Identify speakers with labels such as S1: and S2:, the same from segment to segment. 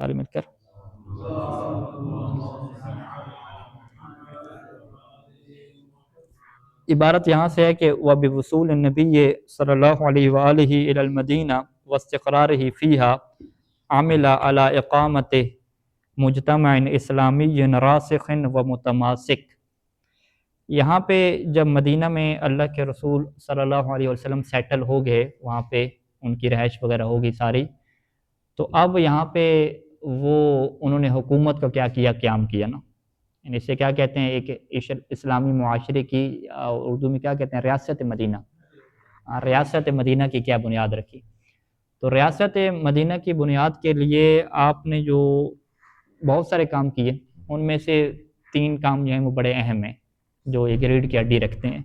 S1: سارے مل کر عبارت یہاں سے ہے کہ وَبِوُصُولِ النَّبِيِّ صلی اللہ علیہ وآلہ إِلَى الْمَدِينَةِ وَاسْتِقْرَارِهِ فِيهَا عَمِلَ عَلَى إِقَامَةِ مُجْتَمَعٍ إِسْلَامِيٍّ رَاسِخٍ وَمُتَمَاسِكٍ۔ یہاں پہ جب مدینہ میں اللہ کے رسول صلی اللہ علیہ وسلم سیٹل ہو گئے، وہاں پہ ان کی رہائش وغیرہ ہوگی ساری، تو اب یہاں پہ وہ انہوں نے حکومت کا کیا کیا، قیام کیا نا، یعنی اسے کیا کہتے ہیں، ایک اسلامی معاشرے کی اردو میں کیا کہتے ہیں، ریاست مدینہ، ریاست مدینہ کی کیا بنیاد رکھی۔ تو ریاست مدینہ کی بنیاد کے لیے آپ نے جو بہت سارے کام کیے، ان میں سے 3 کام جو ہیں وہ بڑے اہم ہیں، جو ایک ریڑھ کی ہڈی رکھتے ہیں۔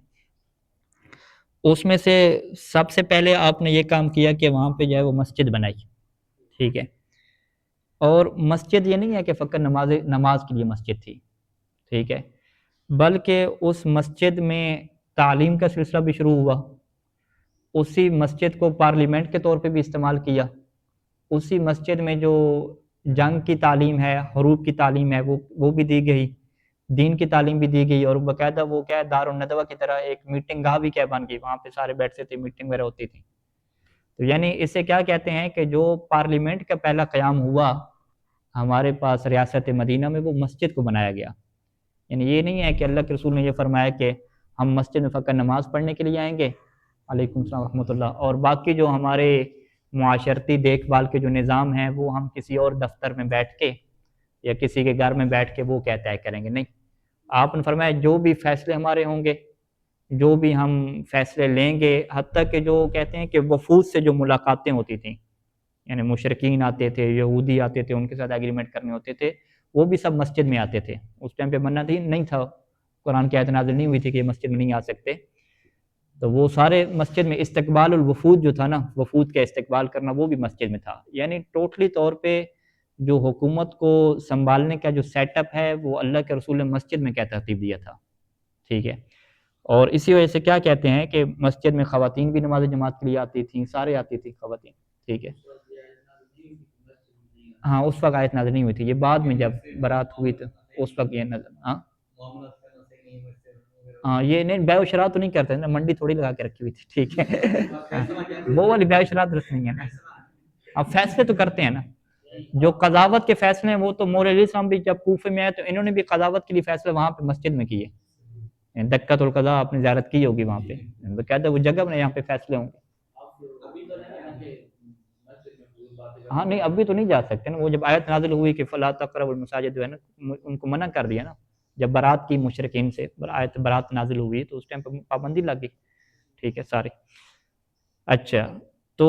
S1: اس میں سے سب سے پہلے آپ نے یہ کام کیا کہ وہاں پہ جو ہے وہ مسجد بنائی، ٹھیک ہے، اور مسجد یہ نہیں ہے کہ فقط نماز کے لیے مسجد تھی، ٹھیک ہے، بلکہ اس مسجد میں تعلیم کا سلسلہ بھی شروع ہوا، اسی مسجد کو پارلیمنٹ کے طور پہ بھی استعمال کیا، اسی مسجد میں جو جنگ کی تعلیم ہے، حروب کی تعلیم ہے، وہ بھی دی گئی، دین کی تعلیم بھی دی گئی، اور باقاعدہ وہ کیا ہے، دارالندوہ کی طرح ایک میٹنگ گاہ بھی کیا بن گئی، وہاں پہ سارے بیٹھتے تھے، میٹنگ وغیرہ ہوتی تھی۔ تو یعنی اسے کیا کہتے ہیں کہ جو پارلیمنٹ کا پہلا قیام ہوا ہمارے پاس ریاست مدینہ میں، وہ مسجد کو بنایا گیا۔ یعنی یہ نہیں ہے کہ اللہ کے رسول نے یہ فرمایا کہ ہم مسجد میں فقط نماز پڑھنے کے لیے آئیں گے، علیکم السلام ورحمۃ اللہ، اور باقی جو ہمارے معاشرتی دیکھ بھال کے جو نظام ہیں وہ ہم کسی اور دفتر میں بیٹھ کے یا کسی کے گھر میں بیٹھ کے وہ کیا طے کریں گے، نہیں، آپ نے فرمایا جو بھی فیصلے ہمارے ہوں گے، جو بھی ہم فیصلے لیں گے، حتیٰ کہ جو کہتے ہیں کہ وفود سے جو ملاقاتیں ہوتی تھیں، یعنی مشرکین آتے تھے، یہودی آتے تھے، ان کے ساتھ ایگریمنٹ کرنے ہوتے تھے، وہ بھی سب مسجد میں آتے تھے۔ اس ٹائم پہ منع نہیں تھا، قرآن کی آیت نازل نہیں ہوئی تھی کہ یہ مسجد میں نہیں آ سکتے، تو وہ سارے مسجد میں استقبال الوفود جو تھا نا، وفود کا استقبال کرنا، وہ بھی مسجد میں تھا۔ یعنی ٹوٹلی طور پہ جو حکومت کو سنبھالنے کا جو سیٹ اپ ہے وہ اللہ کے رسول نے مسجد میں کیا ترتیب دیا تھا، ٹھیک ہے، اور اسی وجہ سے کیا کہتے ہیں کہ مسجد میں خواتین بھی نماز جماعت کے لیے آتی تھیں، سارے آتی تھیں خواتین، ٹھیک ہے۔ ہاں اس وقت آیت نازل نہیں ہوئی تھی، یہ بعد میں جب برات ہوئی تو اس وقت یہ نظر، ہاں یہ نہیں، بیع و شراء تو نہیں کرتے نا، منڈی تھوڑی لگا کے رکھی ہوئی تھی، ٹھیک ہے، وہ والی بیع و شراء درست نہیں ہے نا، اب فیصلے تو کرتے ہیں نا، جو قضاوت کے فیصلے ہیں وہ تو مولا علی السلام بھی جب کوفے میں آئے تو انہوں نے بھی قضاوت کے لیے فیصلے وہاں پہ مسجد میں کیے، دکۃ القضاء آپ نے زیارت کی ہوگی وہاں پہ، کہتے وہ جگہ میں یہاں پہ فیصلے ہوں گے۔ ہاں نہیں ابھی تو نہیں جا سکتے نا، وہ جب آیت نازل ہوئی کہ فلا تقربوا المساجد جو ہے نا، ان کو منع کر دیا نا، جب برات کی مشرکین سے آیت برات نازل ہوئی تو اس ٹائم پہ پابندی لگ گئی، ٹھیک ہے سارے۔ اچھا تو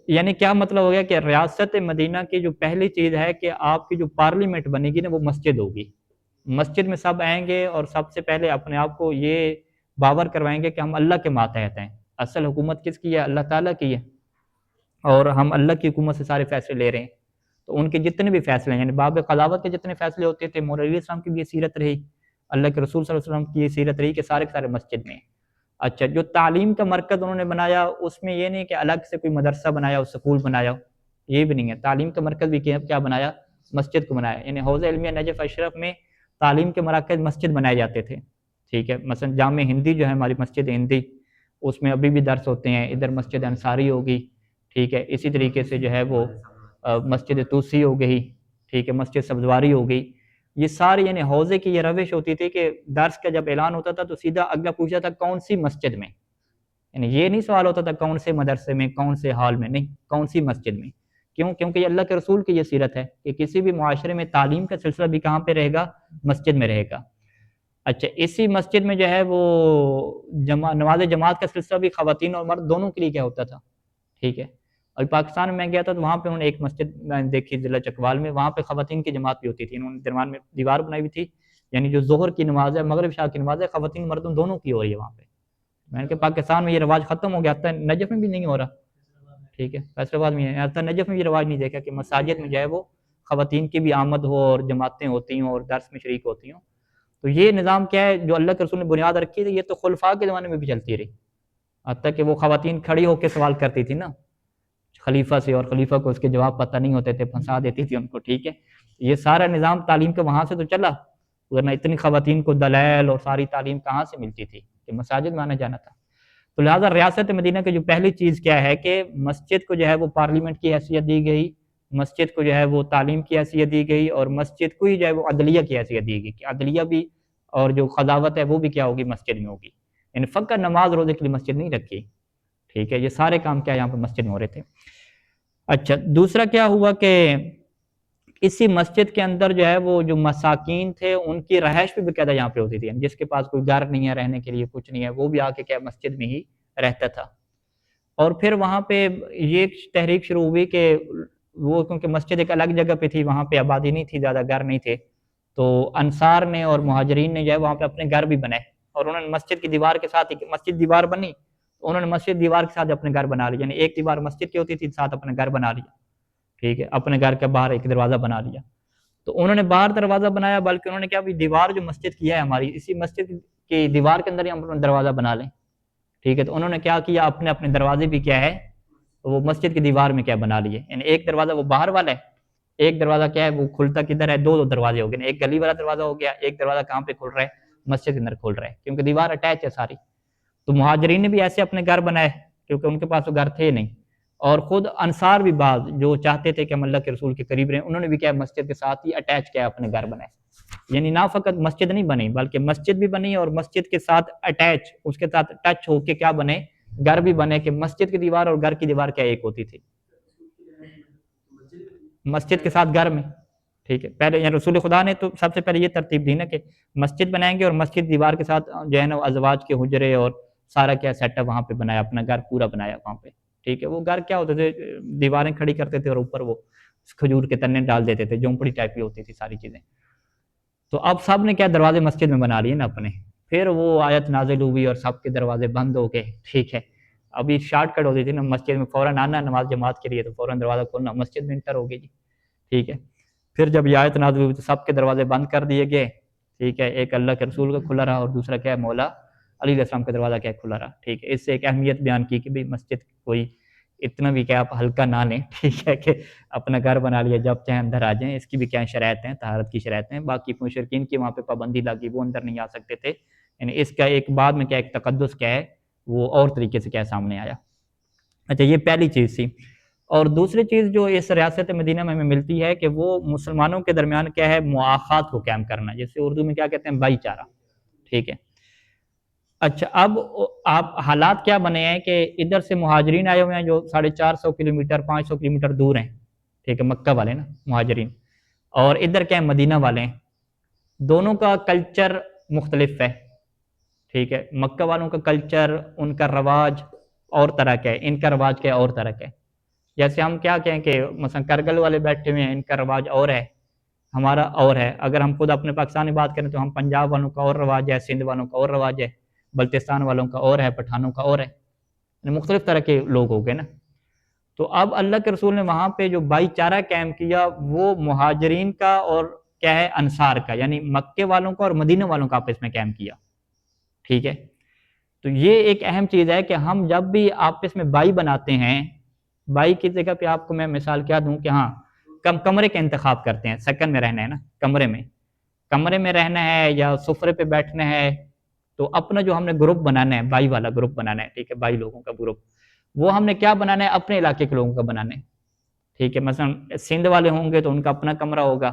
S1: یعنی کیا مطلب ہو گیا کہ ریاست مدینہ کی جو پہلی چیز ہے کہ آپ کی جو پارلیمنٹ بنے گی نا وہ مسجد ہوگی، مسجد میں سب آئیں گے اور سب سے پہلے اپنے آپ کو یہ باور کروائیں گے کہ ہم اللہ کے ماتحت ہیں، اصل حکومت کس کی ہے، اللہ تعالیٰ کی ہے، اور ہم اللہ کی حکومت سے سارے فیصلے لے رہے ہیں، تو ان کے جتنے بھی فیصلے ہیں، یعنی باب قضاوت کے جتنے فیصلے ہوتے تھے، مولا علی السلام کی بھی یہ سیرت رہی، اللہ کے رسول صلی اللہ علیہ وسلم کی یہ سیرت رہی کہ سارے کے سارے مسجد میں ہیں۔ اچھا جو تعلیم کا مرکز انہوں نے بنایا، اس میں یہ نہیں کہ الگ سے کوئی مدرسہ بنایا ہو، سکول بنایا ہو، یہ بھی نہیں ہے، تعلیم کا مرکز بھی کیا بنایا، مسجد کو بنایا، یعنی حوض علمیہ نجف اشرف میں تعلیم کے مراکز مسجد بنائے جاتے تھے، ٹھیک ہے، مثلا جامع ہندی جو ہے ہماری مسجد ہندی، اس میں ابھی بھی درس ہوتے ہیں، ادھر مسجد انصاری ہوگی، ٹھیک ہے، اسی طریقے سے جو ہے وہ مسجد توسی ہو گئی، ٹھیک ہے، مسجد سبزواری ہو گئی، یہ ساری یعنی حوضے کی یہ روش ہوتی تھی کہ درس کا جب اعلان ہوتا تھا تو سیدھا اگلا پوچھا تھا کون سی مسجد میں، یعنی یہ نہیں سوال ہوتا تھا کون سے مدرسے میں، کون سے ہال میں، نہیں، کون سی مسجد میں، کیوں؟ کیونکہ یہ اللہ کے رسول کی یہ سیرت ہے کہ کسی بھی معاشرے میں تعلیم کا سلسلہ بھی کہاں پہ رہے گا، مسجد میں رہے گا۔ اچھا اسی مسجد میں جو ہے وہ نماز جماعت کا سلسلہ بھی خواتین اور مرد دونوں کے لیے کیا ہوتا تھا، ٹھیک ہے، اور پاکستان میں گیا تھا تو وہاں پہ انہوں نے ایک مسجد میں دیکھی ضلع چکوال میں، وہاں پہ خواتین کی جماعت بھی ہوتی تھی، انہوں نے درمیان میں دیوار بنائی ہوئی تھی، یعنی جو ظہر کی نماز ہے، مغرب عشاء کی نماز ہے، خواتین مردوں دونوں کی ہو رہی ہے وہاں پہ۔ میں نے کہا پاکستان میں یہ رواج ختم ہو گیا، حتیٰ نجف میں بھی نہیں ہو رہا، ٹھیک ہے، فیصل آباد میں حتیٰ نجف میں یہ رواج نہیں دیکھا کہ مساجد میں جو ہے وہ خواتین کی بھی آمد ہو اور جماعتیں ہوتی ہوں اور درس میں شریک ہوتی ہوں۔ تو یہ نظام کیا ہے جو اللہ کے رسول نے بنیاد رکھی تھی، یہ تو خلفاء کے زمانے میں بھی چلتی رہی، حتیٰ کہ وہ خواتین کھڑی ہو کے سوال کرتی تھی نا، خلیفہ سے، اور خلیفہ کو اس کے جواب پتہ نہیں ہوتے تھے، پھنسا دیتی تھی ان کو، ٹھیک ہے. یہ سارا نظام تعلیم کا وہاں سے تو چلا، ورنہ اتنی خواتین کو دلائل اور ساری تعلیم کہاں سے ملتی تھی کہ مساجد میں آنا جانا تھا. تو لہٰذا ریاست مدینہ کی جو پہلی چیز کیا ہے کہ مسجد کو جو ہے وہ پارلیمنٹ کی حیثیت دی گئی، مسجد کو جو ہے وہ تعلیم کی حیثیت دی گئی، اور مسجد کو ہی جو ہے وہ عدلیہ کی حیثیت دی گئی کہ عدلیہ بھی اور جو قضاوت ہے وہ بھی کیا ہوگی، مسجد میں ہوگی. یعنی فقط نماز روزے کے لیے مسجد نہیں رکھی، ٹھیک ہے. یہ سارے کام کیا یہاں پہ مسجد میں ہو رہے تھے. اچھا، دوسرا کیا ہوا کہ اسی مسجد کے اندر جو ہے وہ جو مساکین تھے ان کی رہائش بھی باقاعدہ یہاں پہ ہوتی تھی. جس کے پاس کوئی گھر نہیں ہے رہنے کے لیے، کچھ نہیں ہے، وہ بھی آ کے کیا مسجد میں ہی رہتا تھا. اور پھر وہاں پہ یہ تحریک شروع ہوئی کہ وہ کیونکہ مسجد ایک الگ جگہ پہ تھی، وہاں پہ آبادی نہیں تھی، زیادہ گھر نہیں تھے، تو انصار نے اور مہاجرین نے جو ہے وہاں پہ اپنے گھر بھی بنائے، اور انہوں نے مسجد کی دیوار کے ساتھ، مسجد دیوار بنی تو انہوں نے مسجد دیوار کے ساتھ اپنے گھر بنا لیا. یعنی ایک دیوار مسجد کی ہوتی تھی، ساتھ اپنے گھر بنا لیا، ٹھیک ہے. اپنے گھر کے باہر ایک دروازہ بنا لیا. تو انہوں نے باہر دروازہ بنایا، بلکہ انہوں نے کیا بھی دیوار جو مسجد کی ہے ہماری، اسی مسجد کی دیوار کے اندر ہی ہم اپنا دروازہ بنا لیں، ٹھیک ہے. تو انہوں نے کیا کیا، اپنے اپنے دروازے بھی کیا ہے وہ مسجد کی دیوار میں کیا بنا لیے. یعنی ایک دروازہ وہ باہر والا ہے، ایک دروازہ کیا ہے وہ کھلتا کدھر ہے، دو دروازے ہو گئے. ایک گلی والا دروازہ ہو گیا، ایک دروازہ کہاں پہ کھل رہا ہے، مسجد کے اندر کھل رہا ہے، کیونکہ دیوار اٹیچ ہے ساری. تو مہاجرین نے بھی ایسے اپنے گھر بنائے کیونکہ ان کے پاس تو گھر تھے نہیں، اور خود انصار بھی بعض جو چاہتے تھے کہ ہم اللہ کے رسول کے قریب رہیں، انہوں نے بھی کیا مسجد کے ساتھ ہی اٹیچ کیا اپنے گھر بنائے. یعنی نہ فقط مسجد نہیں بنی بلکہ مسجد بھی بنی اور مسجد کے ساتھ اٹیچ، اس کے ساتھ ٹچ ہو کے کیا بنے، گھر بھی بنے، کہ مسجد کی دیوار اور گھر کی دیوار کیا ایک ہوتی تھی، مسجد کے ساتھ گھر میں، ٹھیک ہے. پہلے یعنی رسول خدا نے تو سب سے پہلے یہ ترتیب دی نا کہ مسجد بنائیں گے اور مسجد دیوار کے ساتھ جو ہے نا ازواج کے حجرے اور سارا کیا سیٹ اپ وہاں پہ بنایا، اپنا گھر پورا بنایا وہاں پہ، ٹھیک ہے. وہ گھر کیا ہوتے تھے، دیواریں کھڑی کرتے تھے اور اوپر وہ کھجور کے تنے ڈال دیتے تھے، جھونپڑی ٹائپ کی ہوتی تھی ساری چیزیں. تو اب سب نے کیا دروازے مسجد میں بنا لیے نا اپنے. پھر وہ آیت نازل ہوئی اور سب کے دروازے بند ہو گئے، ٹھیک ہے. ابھی شارٹ کٹ ہوتی تھی نا مسجد میں، فوراً آنا نماز جماعت کے لیے تو فوراً دروازہ کھولنا، مسجد میں انٹر ہو گئی جی، ٹھیک ہے. پھر جب یہ آیت نازل ہوئی تو سب کے دروازے بند کر دیے گئے، ٹھیک ہے. ایک اللہ کے رسول کا کھلا رہا اور دوسرا کیا ہے مولا علی علیہ السلام کا دروازہ کیا کھلا رہا، ٹھیک ہے. اس سے ایک اہمیت بیان کی کہ بھئی مسجد کوئی اتنا بھی کیا آپ ہلکا نہ لیں، ٹھیک ہے، کہ اپنا گھر بنا لیا جب چاہیں اندر آ جائیں. اس کی بھی کیا شرائط ہیں، طہارت کی شرائط ہیں. باقی مشرکین کی وہاں پہ پابندی لگی، وہ اندر نہیں آ سکتے تھے. یعنی اس کا ایک بعد میں کیا ایک تقدس کیا ہے وہ اور طریقے سے کیا سامنے آیا. اچھا، یہ پہلی چیز تھی. اور دوسری چیز جو اس ریاست مدینہ میں ہمیں ملتی ہے کہ وہ مسلمانوں کے درمیان کیا ہے مواخات کو قائم کرنا، جسے اردو میں کیا کہتے ہیں بھائی چارہ، ٹھیک ہے. اچھا، اب آپ حالات کیا بنے ہیں کہ ادھر سے مہاجرین آئے ہوئے ہیں جو 450 کلومیٹر 500 کلومیٹر دور ہیں، ٹھیک ہے، مکہ والے نا مہاجرین، اور ادھر کیا ہے مدینہ والے ہیں. دونوں کا کلچر مختلف ہے، ٹھیک ہے. مکہ والوں کا کلچر، ان کا رواج اور طرح کا ہے، ان کا رواج کیا اور طرح کا ہے. جیسے ہم کیا کہیں کہ مثلا کرگل والے بیٹھے ہوئے ہیں، ان کا رواج اور ہے، ہمارا اور ہے. اگر ہم خود اپنے پاکستان میں بات کریں تو ہم پنجاب والوں کا اور رواج ہے، سندھ والوں کا اور رواج ہے، بلتستان والوں کا اور ہے، پٹھانوں کا اور ہے. یعنی مختلف طرح کے لوگ ہو گئے نا. تو اب اللہ کے رسول نے وہاں پہ جو بھائی چارہ قائم کیا وہ مہاجرین کا اور کیا ہے انصار کا، یعنی مکے والوں کا اور مدینہ والوں کا آپس میں قائم کیا، ٹھیک ہے. تو یہ ایک اہم چیز ہے کہ ہم جب بھی آپس میں بائی بناتے ہیں، بائی کی جگہ پہ آپ کو میں مثال کیا دوں کہ ہاں کمرے کا انتخاب کرتے ہیں، سکن میں رہنا ہے نا، کمرے میں رہنا ہے یا سفرے پہ بیٹھنا ہے، تو اپنا جو ہم نے گروپ بنانا ہے بائی والا گروپ بنانا ہے، ٹھیک ہے، بائی لوگوں کا گروپ، وہ ہم نے کیا بنانا ہے اپنے علاقے کے لوگوں کا بنانا ہے، ٹھیک ہے. مثلا سندھ والے ہوں گے تو ان کا اپنا کمرہ ہوگا،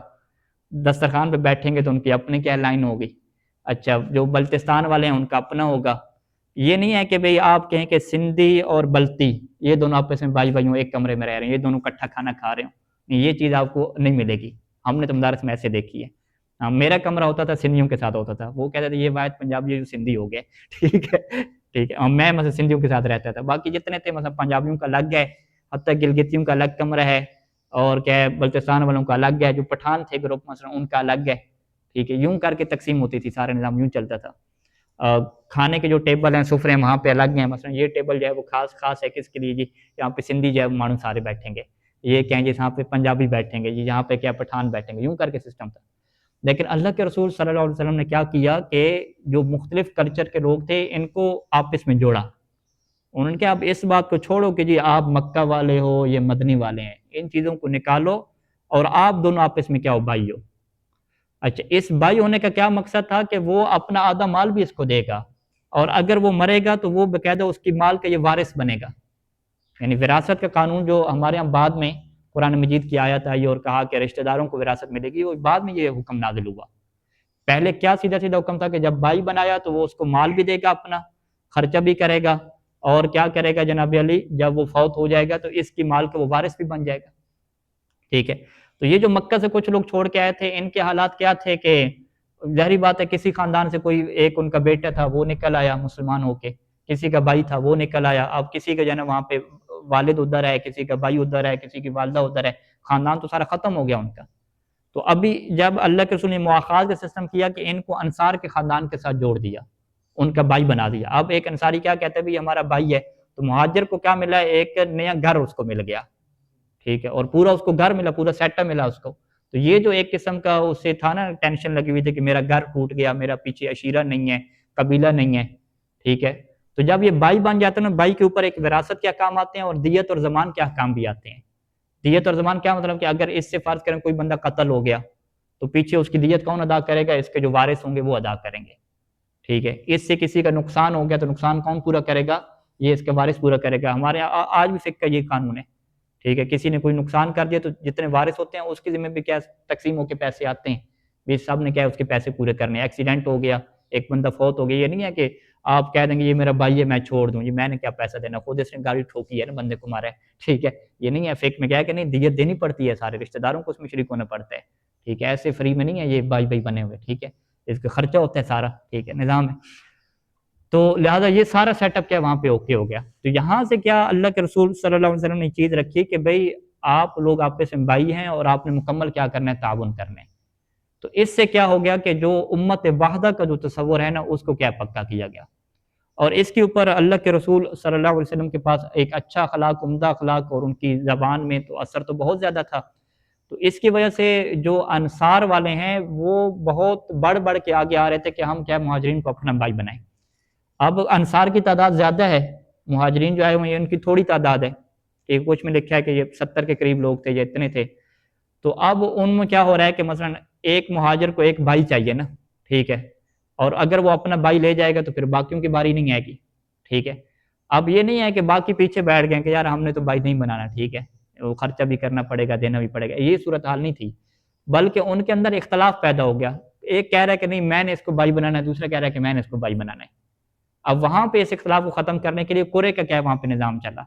S1: دسترخوان پہ بیٹھیں گے تو ان کی اپنی کیا لائن ہوگی. اچھا، جو بلتستان والے ہیں ان کا اپنا ہوگا. یہ نہیں ہے کہ بھئی آپ کہیں کہ سندھی اور بلتی یہ دونوں آپس میں بھائی بھائیوں ایک کمرے میں رہ رہے ہیں، یہ دونوں اکٹھا کھانا کھا رہے ہوں، یہ چیز آپ کو نہیں ملے گی. ہم نے تو مدارس میں ایسے دیکھی ہے. میرا کمرہ ہوتا تھا سندھیوں کے ساتھ ہوتا تھا، وہ کہتے تھے یہ واحد پنجابی جو سندھی ہو گئے، ٹھیک ہے، ٹھیک ہے. اور میں مثلا سندھیوں کے ساتھ رہتا تھا، باقی جتنے تھے مثلا پنجابیوں کا الگ ہے، حتیٰ گلگتیوں کا الگ کمرہ ہے، اور کیا ہے بلتستان والوں کا الگ ہے، جو پٹھان تھے گروپ مثلا ان کا الگ ہے، ٹھیک ہے. یوں کر کے تقسیم ہوتی تھی، سارا نظام یوں چلتا تھا. کھانے کے جو ٹیبل ہیں سفرے ہیں وہاں پہ الگ ہیں، مثلا یہ ٹیبل جو ہے وہ خاص ہے کس کے لیے جی، یہاں پہ سندھی جو ہے مانو سارے بیٹھیں گے، یہ کہیں جی یہاں پہ پنجابی بیٹھیں گے جی، یہاں پہ کیا پٹھان بیٹھیں گے، یوں کر کے سسٹم تھا. لیکن اللہ کے رسول صلی اللہ علیہ وسلم نے کیا کیا کہ جو مختلف کلچر کے لوگ تھے ان کو آپس میں جوڑا، انہوں نے کہا اب اس بات کو چھوڑو کہ جی آپ مکہ والے ہو یہ مدنی والے ہیں، ان چیزوں کو نکالو اور آپ دونوں آپس میں کیا ہو، بھائی ہو۔ اچھا، اس بھائی ہونے کا کیا مقصد تھا کہ وہ اپنا آدھا مال بھی اس کو دے گا، اور اگر وہ مرے گا تو وہ باقاعدہ اس کی مال کا یہ وارث بنے گا۔ یعنی وراثت کا قانون جو ہمارے ہاں بعد میں قرآن مجید کی آیت آئی اور کہا کہ رشتہ داروں کو وراثت ملے گی، وہ بعد میں یہ حکم نازل ہوا۔ پہلے کیا سیدھا سیدھا حکم تھا کہ جب بھائی بنایا تو وہ اس کو مال بھی دے گا، اپنا خرچہ بھی کرے گا، اور کیا کرے گا جناب علی، جب وہ فوت ہو جائے گا تو اس کی مال کا وہ وارث بھی بن جائے گا۔ ٹھیک ہے، تو یہ جو مکہ سے کچھ لوگ چھوڑ کے آئے تھے، ان کے حالات کیا تھے کہ ظاہری بات ہے کسی خاندان سے کوئی ایک ان کا بیٹا تھا وہ نکل آیا مسلمان ہو کے، کسی کا بھائی تھا وہ نکل آیا، اب کسی کا جو ہے نا وہاں پہ والد ادھر ہے، کسی کا بھائی ادھر ہے، کسی کی والدہ ادھر ہے، خاندان تو سارا ختم ہو گیا ان کا۔ تو ابھی جب اللہ کے رسول نے مواخات کا سسٹم کیا کہ ان کو انصار کے خاندان کے ساتھ جوڑ دیا، ان کا بھائی بنا دیا۔ اب ایک انصاری کیا کہتا ہے بھی ہمارا بھائی ہے، تو مہاجر کو کیا ملا، ایک نیا گھر اس کو مل گیا، ٹھیک ہے، اور پورا اس کو گھر ملا، پورا سیٹ اپ ملا اس کو۔ تو یہ جو ایک قسم کا اسے تھا نا ٹینشن لگی ہوئی تھی کہ میرا گھر ٹوٹ گیا، میرا پیچھے عشیرہ نہیں ہے، قبیلہ نہیں ہے، ٹھیک ہے۔ تو جب یہ بھائی بن جاتا ہے نا، بھائی کے اوپر ایک وراثت کے احکام آتے ہیں اور دیت اور ضمان کے احکام بھی آتے ہیں۔ دیت اور ضمان کیا مطلب کہ اگر اس سے فرض کریں کوئی بندہ قتل ہو گیا تو پیچھے اس کی دیت کون ادا کرے گا، اس کے جو وارث ہوں گے وہ ادا کریں گے، ٹھیک ہے۔ اس سے کسی کا نقصان ہو گیا تو نقصان کون پورا کرے گا، یہ اس کا وارث پورا کرے گا۔ ہمارے آج بھی فقہ کا یہ قانون ہے، ٹھیک ہے، کسی نے کوئی نقصان کر دیا تو جتنے وارث ہوتے ہیں اس کے ذمہ بھی کیا تقسیم ہو کے پیسے آتے ہیں، بھی سب نے کیا اس کے پیسے پورے کرنے۔ ایکسیڈنٹ ہو گیا، ایک بندہ فوت ہو گیا، یہ نہیں ہے کہ آپ کہہ دیں گے یہ میرا بھائی ہے میں چھوڑ دوں، یہ میں نے کیا پیسہ دینا، خود اس نے گاڑی ٹھوکی ہے نا بندے کو مارا ہے، ٹھیک ہے، یہ نہیں ہے۔ فقہ میں کیا ہے کہ نہیں دیت دینی پڑتی ہے، سارے رشتہ داروں کو اس میں شریک ہونا پڑتا ہے، ٹھیک ہے، ایسے فری میں نہیں ہے یہ بھائی بھائی بنے ہوئے، ٹھیک ہے، اس کا خرچہ ہوتا ہے سارا، ٹھیک ہے، نظام ہے۔ تو لہٰذا یہ سارا سیٹ اپ کیا وہاں پہ اوکے ہو گیا۔ تو یہاں سے کیا اللہ کے رسول صلی اللہ علیہ وسلم نے چیز رکھی کہ بھئی آپ لوگ آپس میں بھائی ہیں اور آپ نے مکمل کیا کرنا ہے، تعاون کرنا ہے۔ تو اس سے کیا ہو گیا کہ جو امت واحدہ کا جو تصور ہے نا اس کو کیا پکا کیا گیا، اور اس کے اوپر اللہ کے رسول صلی اللہ علیہ وسلم کے پاس ایک اچھا اخلاق، عمدہ اخلاق، اور ان کی زبان میں تو اثر تو بہت زیادہ تھا۔ تو اس کی وجہ سے جو انصار والے ہیں وہ بہت بڑھ بڑھ کے آگے آ رہے تھے کہ ہم کیا مہاجرین کو اپنا بھائی بنائیں۔ اب انصار کی تعداد زیادہ ہے، مہاجرین جو آئے ہوئے ہیں ان کی تھوڑی تعداد ہے، کہ کچھ میں لکھا ہے کہ یہ 70 کے قریب لوگ تھے یا اتنے تھے۔ تو اب ان میں کیا ہو رہا ہے کہ مثلا ایک مہاجر کو ایک بھائی چاہیے نا، ٹھیک ہے، اور اگر وہ اپنا بھائی لے جائے گا تو پھر باقیوں کی باری نہیں آئے گی، ٹھیک ہے۔ اب یہ نہیں ہے کہ باقی پیچھے بیٹھ گئے کہ یار ہم نے تو بھائی نہیں بنانا، ٹھیک ہے، وہ خرچہ بھی کرنا پڑے گا، دینا بھی پڑے گا، یہ صورتحال نہیں تھی، بلکہ ان کے اندر اختلاف پیدا ہو گیا۔ ایک کہہ رہا ہے کہ نہیں میں نے اس کو بھائی بنانا ہے، دوسرا کہہ رہا ہے کہ میں نے اس کو بھائی بنانا ہے۔ اب وہاں پہ اس اختلاف کو ختم کرنے کے لیے قرعے کا کیا وہاں پہ نظام چلا،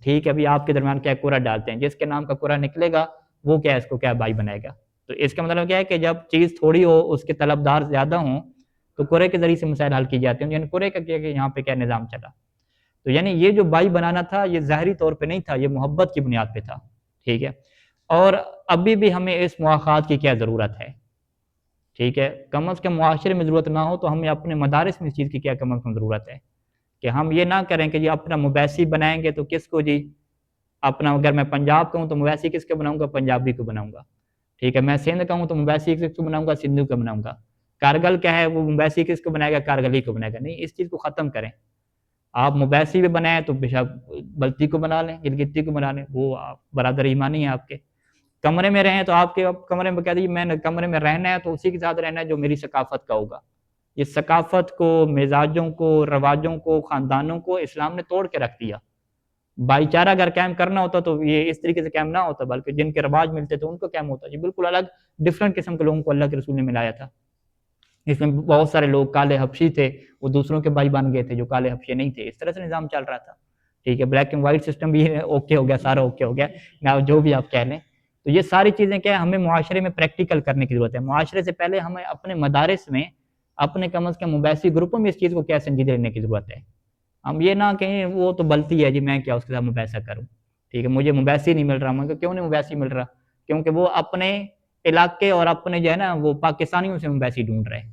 S1: ٹھیک ہے، ابھی آپ کے درمیان کیا قرعہ ڈالتے ہیں، جس کے نام کا قرعہ نکلے گا وہ کیا اس کو کیا بھائی بنائے گا۔ تو اس کا مطلب کیا ہے کہ جب چیز تھوڑی ہو، اس کے طلبدار زیادہ ہوں، تو قرعے کے ذریعے سے مسائل حل کی جاتے ہیں۔ یعنی قرعے کا کیا کہ یہاں پہ کیا نظام چلا۔ تو یعنی یہ جو بھائی بنانا تھا یہ ظاہری طور پہ نہیں تھا، یہ محبت کی بنیاد پہ تھا، ٹھیک ہے۔ اور ابھی بھی ہمیں اس مواخات کی کیا ضرورت ہے، ٹھیک ہے، کم از کم معاشرے میں ضرورت نہ ہو تو ہمیں اپنے مدارس میں اس چیز کی کیا کم از کم ضرورت ہے کہ ہم یہ نہ کریں کہ جی اپنا مویسی بنائیں گے تو کس کو، جی اپنا اگر میں پنجاب کا ہوں تو مویسی کس کو بناؤں گا، پنجابی کو بناؤں گا، ٹھیک ہے، میں سندھ کا ہوں تو مویسی کس کو بناؤں گا، سندھو کا بناؤں گا۔ کارگل کیا ہے، وہ مویسی کس کو بنائے گا، کارگلی کو بنائے گا۔ نہیں، اس چیز کو ختم کریں، آپ مویسی بھی بنائیں تو بے شک بلتی کو بنا لیں، گلگتی کو بنا لیں، وہ برادر ایمانی ہیں آپ کے۔ کمرے میں رہیں تو آپ کے کمرے میں کہہ دیجیے میں نے کمرے میں رہنا ہے تو اسی کے ساتھ رہنا ہے جو میری ثقافت کا ہوگا۔ یہ ثقافت کو، مزاجوں کو، رواجوں کو، خاندانوں کو اسلام نے توڑ کے رکھ دیا۔ بھائی چارہ اگر قائم کرنا ہوتا تو یہ اس طریقے سے قائم نہ ہوتا، بلکہ جن کے رواج ملتے تھے ان کو قائم ہوتا۔ یہ بالکل الگ ڈفرینٹ قسم کے لوگوں کو اللہ کے رسول نے ملایا تھا۔ اس میں بہت سارے لوگ کالے حبشی تھے، وہ دوسروں کے بھائی بن گئے تھے جو کالے حبشی نہیں تھے، اس طرح سے نظام چل رہا تھا، ٹھیک ہے۔ بلیک اینڈ وائٹ سسٹم بھی اوکے ہو گیا، سارا اوکے ہو گیا، نہ جو بھی آپ کہہ لیں۔ تو یہ ساری چیزیں کیا ہے، ہمیں معاشرے میں پریکٹیکل کرنے کی ضرورت ہے۔ معاشرے سے پہلے ہمیں اپنے مدارس میں، اپنے کم از کم مباحثی گروپوں میں اس چیز کو کیا سنجیدہ لینے کی ضرورت ہے۔ ہم یہ نہ کہیں وہ تو بلتی ہے جی میں کیا اس کے ساتھ مباحثہ کروں، ٹھیک ہے، مجھے مباحثی نہیں مل رہا۔ میں کیوں نہیں مباحثی مل رہا؟ کیونکہ وہ اپنے علاقے اور اپنے جو ہے نا وہ پاکستانیوں سے مباحثی ڈھونڈ رہے ہیں،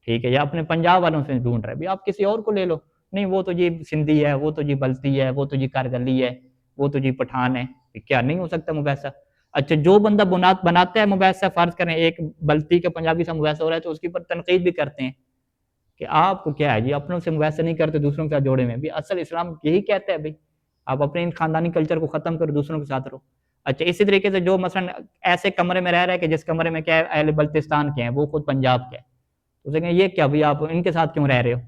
S1: ٹھیک ہے، یا اپنے پنجاب والوں سے ڈھونڈ رہے ہیں۔ بھی آپ کسی اور کو لے لو، نہیں وہ تو جی سندھی ہے، وہ تو جی بلتی ہے، وہ تو جی کارگلی ہے، وہ تو جی پٹھان ہے، کیا نہیں ہو سکتا مباحثہ؟ اچھا، جو بندہ بناتا ہے مباحثہ، فرض کریں ایک بلتی کا پنجابی سے مباحثہ ہو رہا ہے تو اس کے اوپر تنقید بھی کرتے ہیں کہ آپ کو کیا ہے جی اپنوں سے ویسے نہیں کرتے دوسروں کے ساتھ جوڑے میں بھی اصل اسلام یہی کہتا ہے بھائی آپ اپنے ان خاندانی کلچر کو ختم کرو دوسروں کے ساتھ رہو. اچھا اسی طریقے سے جو مثلا ایسے کمرے میں رہ رہے کہ جس کمرے میں کیا ہے اہل بلتستان کے ہیں وہ خود پنجاب کے ہیں تو اسے کہیں یہ کیا بھائی آپ ان کے ساتھ کیوں رہ رہے ہو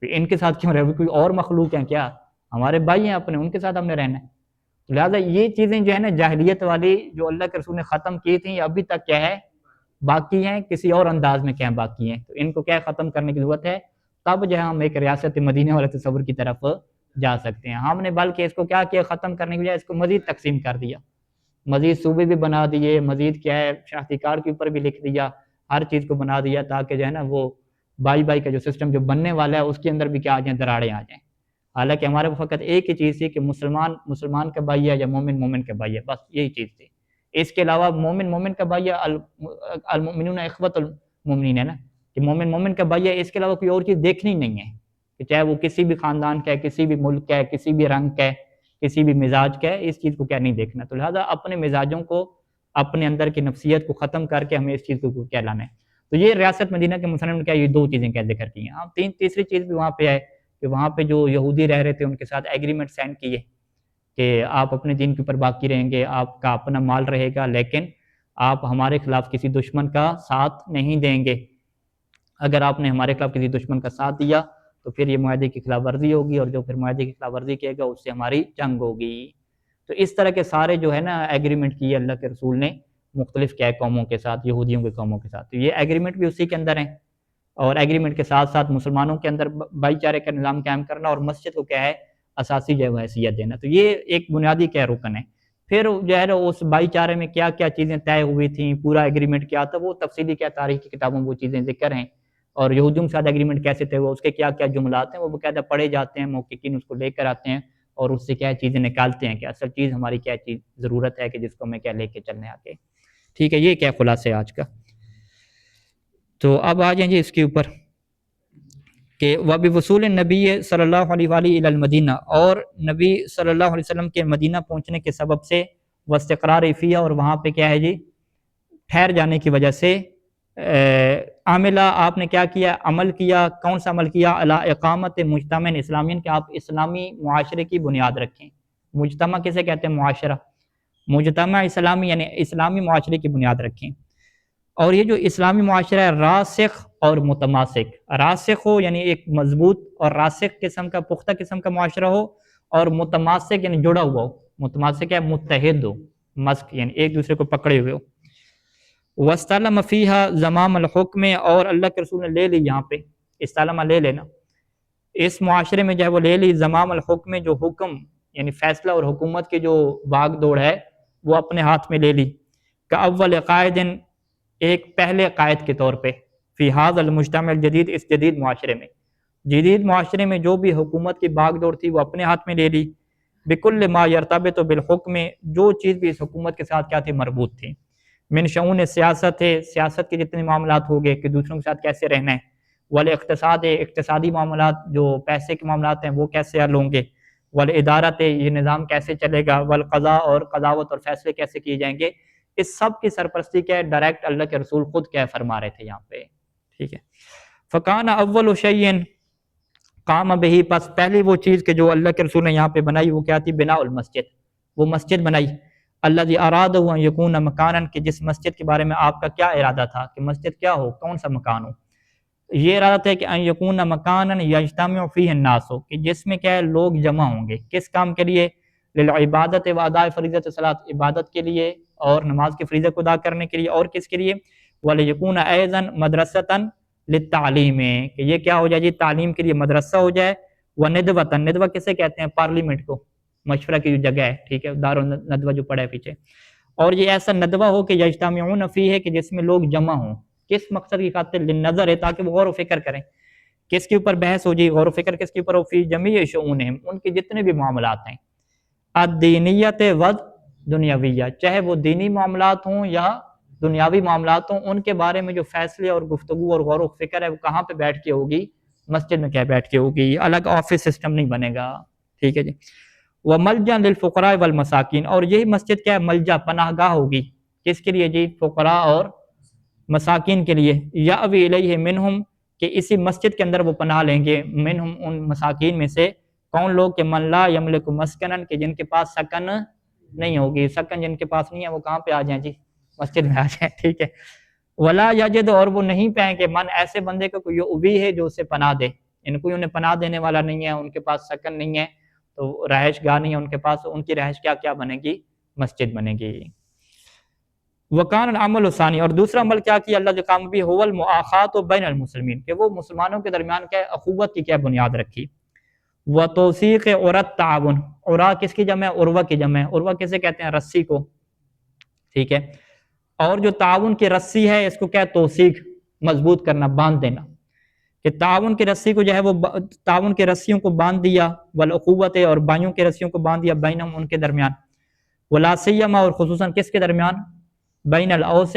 S1: ان کے ساتھ کیوں رہ رہے ہو کوئی اور مخلوق ہیں کیا ہمارے بھائی ہیں اپنے ان کے ساتھ ہم نے رہنا ہے. لہٰذا یہ چیزیں جو ہے نا جاہلیت والی جو اللہ کے رسول نے ختم کی تھیں یہ ابھی تک کیا ہے باقی ہیں کسی اور انداز میں کیا باقی ہیں تو ان کو کیا ختم کرنے کی ضرورت ہے تب جو ہے ہم ایک ریاست مدینہ والے تصور کی طرف جا سکتے ہیں. ہم نے بلکہ اس کو کیا کیا ختم کرنے کی بجائے اس کو مزید تقسیم کر دیا مزید صوبے بھی بنا دیے مزید کیا ہے شاہکار کے اوپر بھی لکھ دیا ہر چیز کو بنا دیا تاکہ جو ہے نا وہ بائی بائی کا جو سسٹم جو بننے والا ہے اس کے اندر بھی کیا آ جائیں دراڑیں آ جائیں. حالانکہ ہمارے فقط ایک ہی چیز تھی کہ مسلمان مسلمان کا بھائی ہے یا مومن مومن کا بھائی ہے بس یہی چیز تھی. اس کے علاوہ مومن مومن کا بھائی ہے المؤمنون اخوۃ المؤمنین ہے نا کہ مومن مومن کا بھائی ہے اس کے علاوہ کوئی اور چیز دیکھنی نہیں ہے کہ چاہے وہ کسی بھی خاندان کا ہے کسی بھی ملک کا ہے کسی بھی رنگ کا ہے کسی بھی مزاج کا ہے اس چیز کو کیا نہیں دیکھنا. تو لہٰذا اپنے مزاجوں کو اپنے اندر کی نفسیت کو ختم کر کے ہمیں اس چیز کو کیا لانا ہے. تو یہ ریاست مدینہ کے مصنف نے کیا یہ دو چیزیں کیا ذکر کی ہیں. تیسری چیز بھی وہاں پہ ہے کہ وہاں پہ جو یہودی رہ رہے تھے ان کے ساتھ ایگریمنٹ سائن کیے کہ آپ اپنے دین کے اوپر باقی رہیں گے آپ کا اپنا مال رہے گا لیکن آپ ہمارے خلاف کسی دشمن کا ساتھ نہیں دیں گے. اگر آپ نے ہمارے خلاف کسی دشمن کا ساتھ دیا تو پھر یہ معاہدے کی خلاف ورزی ہوگی اور جو پھر معاہدے کی خلاف ورزی کیے گا اس سے ہماری جنگ ہوگی. تو اس طرح کے سارے جو ہے نا ایگریمنٹ کیے اللہ کے رسول نے مختلف کیا قوموں کے ساتھ یہودیوں کے قوموں کے ساتھ. تو یہ ایگریمنٹ بھی اسی کے اندر ہیں اور ایگریمنٹ کے ساتھ ساتھ مسلمانوں کے اندر بھائی چارے کا نظام قائم کرنا اور مسجد کو کیا ہے اساسی جو ہے حیثیت دینا. تو یہ ایک بنیادی کیا رکن ہے. پھر جو ہے نا اس بھائی چارے میں کیا کیا چیزیں طے ہوئی تھیں پورا ایگریمنٹ کیا تھا وہ تفصیلی کیا تاریخ کی کتابوں میں وہ چیزیں ذکر ہیں اور یہودیوں کے ساتھ ایگریمنٹ کیسے طے ہوا اس کے کیا کیا جملات ہیں وہ باقاعدہ پڑھے جاتے ہیں محققین اس کو لے کر آتے ہیں اور اس سے کیا چیزیں نکالتے ہیں کہ اصل چیز ہماری کیا چیز ضرورت ہے کہ جس کو ہمیں کیا لے کے چلنے آگے. ٹھیک ہے یہ کیا خلاصہ ہے آج کا. تو اب آ جائیں جی اس کے اوپر کہ وبوصول نبی صلی اللہ علیہ وآلہ الی المدینہ اور نبی صلی اللہ علیہ وسلم کے مدینہ پہنچنے کے سبب سے واستقرار فیہ اور وہاں پہ کیا ہے جی ٹھہر جانے کی وجہ سے عاملہ آپ نے کیا کیا عمل کیا کون سا عمل کیا علی اقامت مجتمع اسلامی کہ آپ اسلامی معاشرے کی بنیاد رکھیں. مجتمع کسے کہتے ہیں معاشرہ مجتمع اسلامی یعنی اسلامی معاشرے کی بنیاد رکھیں. اور یہ جو اسلامی معاشرہ ہے راسخ اور متماسک راسخ ہو یعنی ایک مضبوط اور راسخ قسم کا پختہ قسم کا معاشرہ ہو اور متماسک یعنی جڑا ہوا ہو. متماسک ہے متحد ہو مسک یعنی ایک دوسرے کو پکڑے ہوئے ہو. واستلم فیہا زمام الحکم اور اللہ کے رسول نے لے لی یہاں پہ استلمہ لے لینا اس معاشرے میں جو ہے وہ لے لی زمام الحکم جو حکم یعنی فیصلہ اور حکومت کی جو باغ دوڑ ہے وہ اپنے ہاتھ میں لے لی کاول قائد ایک پہلے قائد کے طور پہ فی ھذا المجتمع الجدید اس جدید معاشرے میں جو بھی حکومت کی باغ دوڑ تھی وہ اپنے ہاتھ میں لے لی بکل ما یرتبط بالحکم جو چیز بھی اس حکومت کے ساتھ کیا تھی مربوط تھی من شؤون سیاست ہے سیاست کے جتنے معاملات ہو گئے کہ دوسروں کے ساتھ کیسے رہنا ہے والاقتصاد اقتصادی معاملات جو پیسے کے معاملات ہیں وہ کیسے حل ہوں گے والادارت یہ نظام کیسے چلے گا والقضاء اور قضاوت اور فیصلے کیسے کیے جائیں گے اس سب کی سرپرستی کیا ہے ڈائریکٹ اللہ کے رسول خود کیا فرما رہے تھے یہاں پہ. ٹھیک ہے فکان اول شیء قام بہی پس پہلی وہ چیز کہ جو اللہ کے رسول نے یہاں پہ بنائی وہ کیا تھی بناء المسجد وہ مسجد بنائی الذی اراد ان یکون مکانا کہ جس مسجد کے بارے میں آپ کا کیا ارادہ تھا کہ مسجد کیا ہو کون سا مکان ہو. یہ ارادہ ہے کہ ان یکون مکانا یجتمع فیہ الناس ہو کہ جس میں کیا ہے لوگ جمع ہوں گے کس کام کے لیے للعبادت و اداء فریضۃ الصلاۃ عبادت کے لیے اور نماز کی فریضہ کو ادا کرنے کے لیے اور کس کے لیے ولیکون ایضا مدرسۃ للتعلیم کہ یہ کیا ہو جائے جی تعلیم کے لیے مدرسہ ہو جائے وندوۃ ندوہ کسے کہتے ہیں پارلیمنٹ کو مشورہ کی جو جگہ ہے ٹھیک ہے دار الندوہ جو پڑا ہے پیچھے اور یہ ایسا ندوہ ہو کہ یجتمعون فیہ کہ جس میں لوگ جمع ہوں کس مقصد کی خاطر للنظر ہے تاکہ وہ غور و فکر کریں کس کے اوپر بحث ہو جی غور و فکر کس کے اوپر ہو فی جمیع شؤونہم ان کے جتنے بھی معاملات ہیں الدینیت و دنیاویہ چاہے وہ دینی معاملات ہوں یا دنیاوی معاملات ہوں ان کے بارے میں جو فیصلے اور گفتگو اور غور و فکر ہے وہ کہاں پہ بیٹھ کے ہوگی مسجد میں کیا بیٹھ کے ہوگی الگ آفس سسٹم نہیں بنے گا. ٹھیک ہے جی وملجا للفقراء والمساکین اور یہی مسجد کیا ہے ملجا پناہ گاہ ہوگی کس کے لیے جی فقراء اور مساکین کے لیے یاوی الیہ منہم کہ اسی مسجد کے اندر وہ پناہ لیں گے، منہم ان مساکین میں سے، کون لوگ کہ من لا یملک مسکنن، کہ جن کے پاس سکن نہیں ہوگی، سکن جن کے پاس نہیں ہے وہ کہاں پہ آ جائیں جی؟ مسجد میں آ جائیں، ٹھیک ہے۔ ولا یجد، اور وہ نہیں پائیں گے، من ایسے بندے کو کوئی اوی ہے جو اسے پناہ دے، ان کوئی انہیں پناہ دینے والا نہیں ہے، ان کے پاس سکن نہیں ہے، تو رہائش گاہ نہیں ہے ان کے پاس، ان کی رہائش کیا بنے گی؟ مسجد بنے گی۔ وکان العمل الثانی، اور دوسرا عمل کیا کیا اللہ جو کام بھی، هو المؤاخات بین المسلمین، کہ وہ مسلمانوں کے درمیان کیا اخوت کی کیا بنیاد رکھی۔ وتوثیق عرت تعاون، عرا کس کی جمع ہے؟ عروہ کی جمع ہے، عروہ کسے کہتے ہیں؟ رسی کو، ٹھیک ہے۔ اور جو تعاون کی رسی ہے اس کو کیا ہے؟ توثیق، مضبوط کرنا، باندھ دینا، کہ تعاون کی رسی کو جو ہے وہ تعاون کی رسیوں کو باندھ دیا، والاخوت، اور بھائیوں کی رسیوں کو باندھ دیا، بینہم ان کے درمیان، ولا سیما، اور خصوصاً کس کے درمیان؟ بین الاوس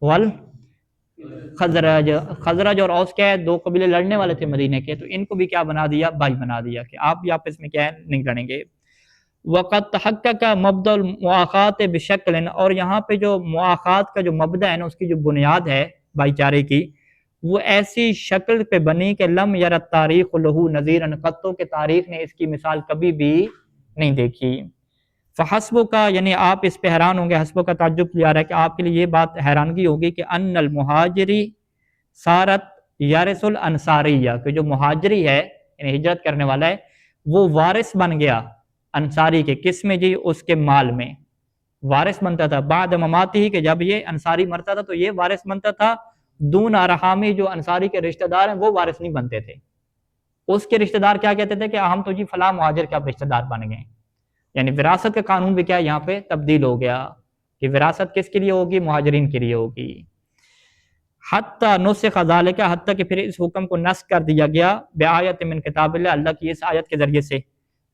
S1: والخزرج، خزرج اور اوس کیا ہے؟ دو قبیلے لڑنے والے تھے مدینے کے، تو ان کو بھی کیا بنا دیا؟ بھائی بنا دیا، کہ آپ بھی آپس میں کیا ہے؟ نہیں لڑیں گے۔ وقت تحقق مبدأ المؤاخات بشکل، اور یہاں پہ جو مؤاخات کا جو مبدأ ہے نا، اس کی جو بنیاد ہے بھائی چارے کی، وہ ایسی شکل پہ بنی کہ لم یرت تاریخ لہو نظیرا، قطو کہ تاریخ نے اس کی مثال کبھی بھی نہیں دیکھی۔ فحسبو کا، یعنی آپ اس پہ حیران ہوں گے، حسبو کا تعجب کیا رہا ہے کہ آپ کے لیے یہ بات حیرانگی ہوگی کہ ان المہاجری سارت یارث الانصاریہ، کہ جو مہاجری ہے یعنی ہجرت کرنے والا ہے، وہ وارث بن گیا انصاری کے، کس میں جی؟ اس کے مال میں وارث بنتا تھا، بعد مماتی ہی، کہ جب یہ انصاری مرتا تھا تو یہ وارث بنتا تھا، دون ارحامی، جو انصاری کے رشتہ دار ہیں وہ وارث نہیں بنتے تھے، اس کے رشتہ دار کیا کہتے تھے کہ ہم تو جی فلاں مہاجر کے اب رشتہ دار بن گئے، یعنی وراثت کا قانون بھی کیا یہاں پہ تبدیل ہو گیا، کہ وراثت کس کے لیے ہوگی؟ مہاجرین کے لیے ہوگی۔ حتی نسخ ذالک، حتیٰ کہ پھر اس حکم کو نسخ کر دیا گیا، بآیت من کتاب اللہ، اللہ کی اس آیت کے ذریعے سے،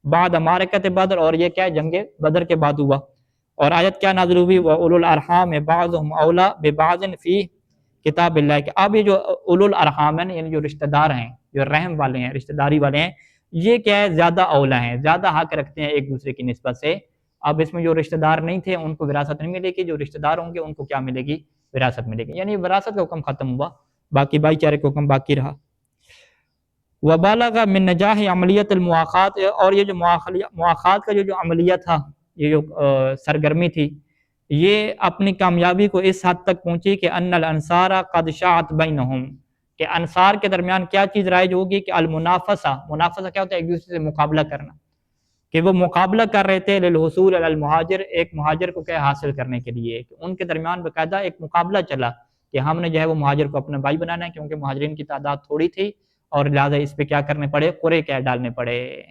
S1: بعد معرکۃ بدر، اور یہ کیا ہے؟ جنگ بدر کے بعد ہوا، اور آیت کیا نازل ہوئی؟ وَأُولُو الْأَرْحَامِ بَعْضُهُمْ أَوْلَىٰ بِبَعْضٍ فِي کتاب اللہ، کہ اب یہ جو اولو الارحام ہیں، یعنی جو رشتہ دار ہیں، جو رحم والے ہیں، رشتہ داری والے ہیں، یہ کیا ہے؟ زیادہ اولا ہیں، زیادہ حق رکھتے ہیں ایک دوسرے کی نسبت سے۔ اب اس میں جو رشتہ دار نہیں تھے ان کو وراثت نہیں ملے گی، جو رشتہ دار ہوں گے ان کو کیا ملے گی؟ وراثت ملے گی، یعنی وراثت کا حکم ختم ہوا، باقی بھائی چارے کا حکم باقی رہا۔ وبالغ من نجاح عملیت المؤاخات، اور یہ جو مؤاخات کا جو عملیہ تھا، یہ جو سرگرمی تھی، یہ اپنی کامیابی کو اس حد تک پہنچی کہ ان الانصار قد شاعت بینہم، کہ انصار کے درمیان کیا چیز رائج ہوگی؟ کہ المنافسہ، منافسہ کیا ہوتا ہے؟ ایک دوسرے سے مقابلہ کرنا، کہ وہ مقابلہ کر رہے تھے للحصول علی المہاجر، ایک مہاجر کو کیا حاصل کرنے کے لیے، کہ ان کے درمیان باقاعدہ ایک مقابلہ چلا کہ ہم نے جو ہے وہ مہاجر کو اپنا بھائی بنانا ہے، کیونکہ مہاجرین کی تعداد تھوڑی تھی اور لہٰذا اس پہ کیا کرنے پڑے؟ قرعے کیا ڈالنے پڑے۔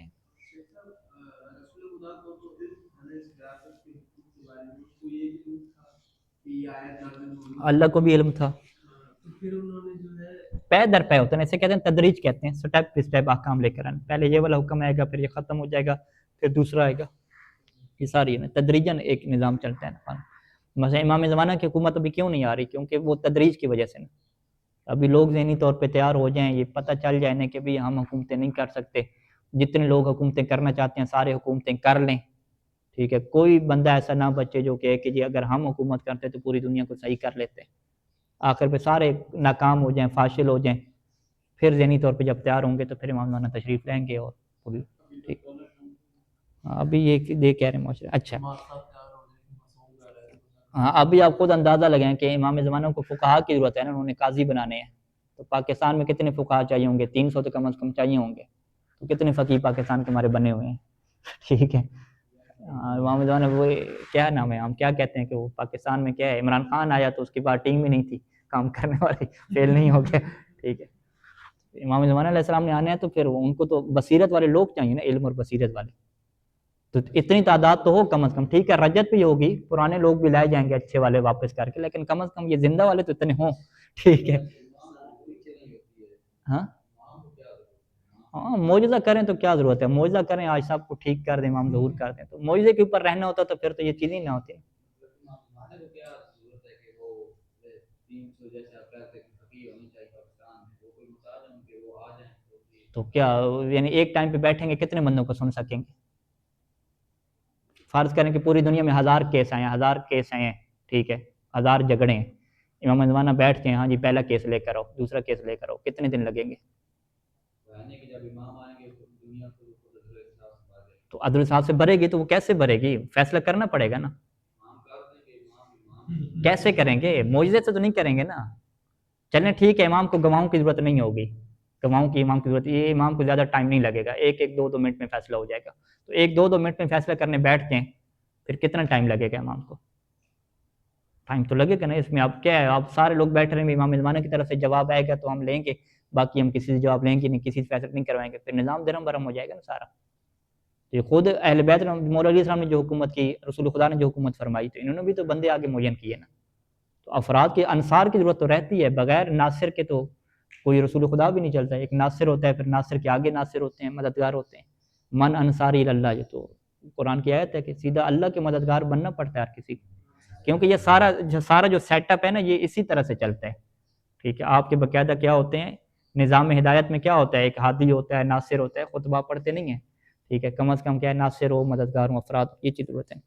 S1: اللہ کو بھی علم تھا، پے در پے ہوتے ہیں، اسے کہتے ہیں تدریج، کہتے ہیں سٹیپ بائی سٹیپ احکام لے کر آنا، پہلے یہ والا حکم آئے گا، پھر یہ ختم ہو جائے گا، پھر دوسرا آئے گا، یہ ساری ہے نا تدریجاً ایک نظام چلتا ہے۔ مثلا امام زمانہ کی حکومت ابھی کیوں نہیں آ رہی؟ کیونکہ وہ تدریج کی وجہ سے نا، ابھی لوگ ذہنی طور پہ تیار ہو جائیں، یہ پتہ چل جائے نا کہ بھی ہم حکومتیں نہیں کر سکتے، جتنے لوگ حکومتیں کرنا چاہتے ہیں سارے حکومتیں کر لیں، ٹھیک ہے، کوئی بندہ ایسا نہ بچے جو کہ جی اگر ہم حکومت کرتے تو پوری دنیا کو صحیح کر لیتے، آخر پہ سارے ناکام ہو جائیں، فاشل ہو جائیں، پھر ذہنی طور پہ جب تیار ہوں گے تو پھر امام زمانہ تشریف لیں گے، اور پوری ٹھیک۔ ابھی یہ کہہ رہے ہیں معاشرے، اچھا ہاں، ابھی آپ خود اندازہ لگائیں کہ امام زمانہ کو فقہا کی ضرورت ہے نا، انہوں نے قاضی بنانے ہیں، تو پاکستان میں کتنے فقہا چاہیے ہوں گے؟ 300 تو کم از کم چاہیے ہوں گے، تو کتنے فقیہ پاکستان کے ہمارے بنے ہوئے ہیں، ٹھیک ہے۔ امام زمانہ وہ کیا نام ہے، ہم کیا کہتے ہیں کہ وہ پاکستان میں کیا ہے، عمران خان آیا تو اس کی بعد ٹیم بھی نہیں تھی کام کرنے والی، فیل نہیں ہو گیا، ٹھیک ہے۔ امام زمانہ علیہ السلام نے آنا ہے تو پھر ان کو تو بصیرت والے لوگ چاہیے نا، علم اور بصیرت والے، تو اتنی تعداد تو ہو کم از کم، ٹھیک ہے رجت بھی ہوگی، پرانے لوگ بھی لائے جائیں گے اچھے والے واپس کر کے، لیکن کم از کم یہ زندہ والے تو اتنے ہوں، ٹھیک ہے۔ ہاں ہاں، معجزہ کریں تو کیا ضرورت ہے، معجزہ کریں آج صاحب کو ٹھیک کر دیں، امام ظہور کر دیں، تو معجزے کے اوپر رہنا ہوتا تو پھر تو یہ چیزیں نہ ہوتی۔ تو کیا یعنی ایک ٹائم پہ بیٹھیں گے کتنے بندوں کو سن سکیں گے؟ فرض کریں کہ پوری دنیا میں 1000 کیس آئے ہیں، 1000 کیس آئے ہیں، ٹھیک ہے، 1000 جھگڑے ہیں، امام زمانہ بیٹھ کے ہاں جی پہلا کیس لے کر آؤ، دوسرا کیس لے کر آؤ، کتنے دن لگیں گے؟ تو عدل صاحب سے بھرے گی تو وہ کیسے بھرے گی؟ فیصلہ کرنا پڑے گا نا، کیسے کریں گے؟ معجزے سے تو نہیں کریں گے نا۔ چلیں ٹھیک ہے، امام کو گواہوں کی ضرورت نہیں ہوگی، گواہوں کی امام کی ضرورت، یہ امام کو زیادہ ٹائم نہیں لگے گا، ایک دو منٹ میں فیصلہ ہو جائے گا۔ تو ایک دو منٹ میں فیصلہ کرنے بیٹھتے ہیں، پھر کتنا ٹائم لگے گا امام کو؟ ٹائم تو لگے گا نا۔ اس میں اب کیا ہے، آپ سارے لوگ بیٹھ رہے ہیں، امام زمانہ کی طرف سے جواب آئے گا تو ہم لیں گے، باقی ہم کسی سے جواب لیں گے نہیں، کسی سے فیصلہ نہیں کروائیں گے، پھر نظام درم برم ہو جائے گا نا سارا۔ یہ خود اہل بیت مولا علیہ السلام نے جو حکومت کی، رسول خدا نے جو حکومت فرمائی، تو انہوں نے بھی تو بندے آگے معین کیے نا۔ تو افراد کے انصار کی ضرورت تو رہتی ہے، بغیر ناصر کے تو کوئی رسول خدا بھی نہیں چلتا۔ ایک ناصر ہوتا ہے، پھر ناصر کے آگے ناصر ہوتے ہیں، مددگار ہوتے ہیں۔ من انصاری اللہ، یہ تو قرآن کی آیت ہے کہ سیدھا اللہ کے مددگار بننا پڑتا ہے ہر کسی کو، کیونکہ یہ سارا جو سیٹ اپ ہے نا، یہ اسی طرح سے چلتا ہے۔ ٹھیک ہے، آپ کے باقاعدہ کیا ہوتے ہیں نظام ہدایت میں، کیا ہوتا ہے، ایک ہادی ہوتا ہے، ناصر ہوتا ہے، خطبہ پڑھتے نہیں ہیں، ٹھیک ہے، کم از کم کیا ہے، ناصر ہو، مددگار ہو، افراد، یہ چیز ضرورت ہے۔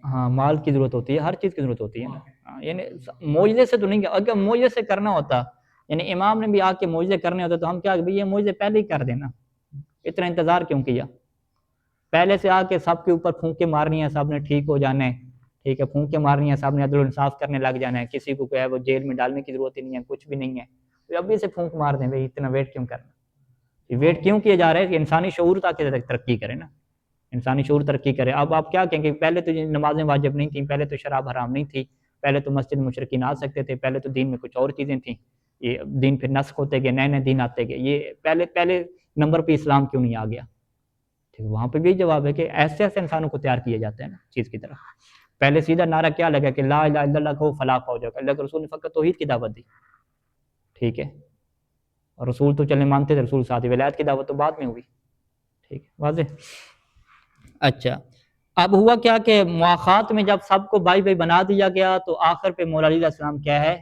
S1: ہاں مال کی ضرورت ہوتی ہے، ہر چیز کی ضرورت ہوتی ہے نا، یعنی معجزے سے تو نہیں، اگر معجزے سے کرنا ہوتا، یعنی امام نے بھی آ کے معجزے کرنے ہوتے تو ہم کیا کہ یہ معجزے پہلے ہی کر دینا، اتنا انتظار کیوں کیا؟ پہلے سے آ کے سب کے اوپر پھونکے مارنی ہے، سب نے ٹھیک ہو جانا ہے، ٹھیک ہے، پھونکے مارنی ہے، سب نے عدل و انصاف کرنے لگ جانا ہے، کسی کو ہے وہ جیل میں ڈالنے کی ضرورت ہی نہیں ہے، کچھ بھی نہیں ہے، تو ابھی سے پھونک مار دیں بھائی، اتنا ویٹ کیوں کرنا؟ ویٹ کیوں کیا جا رہا ہے کہ انسانی شعور تاکہ ترقی کرے نا، انسانی شعور ترقی کرے۔ اب آپ کیا کہیں گے، پہلے تو نمازیں واجب نہیں تھیں، پہلے تو شراب حرام نہیں تھی، پہلے تو مسجد مشرکین آ سکتے تھے، پہلے تو دین میں کچھ اور چیزیں تھیں، یہ دین پھر نسخ ہوتے گئے، نئے دین آتے گئے، یہ پہلے نمبر پہ اسلام کیوں نہیں آ گیا؟ ٹھیک، وہاں پہ بھی جواب ہے کہ ایسے انسانوں کو تیار کیا جاتا ہے نا چیز کی طرف۔ پہلے سیدھا نعرہ کیا لگا کہ لا الہ الا اللہ کو فلاح ہو جائے گا، اللہ کے رسول نے فقط توحید کی دعوت دی، ٹھیک ہے، اور رسول تو چلے مانتے تھے، رسول ساتھ، ولایت کی دعوت تو بعد میں ہوئی، ٹھیک ہے، واضح۔ اچھا، اب ہوا کیا کہ مواخات میں جب سب کو بھائی بھائی بنا دیا گیا تو آخر پہ مولا علیہ السلام کیا ہے،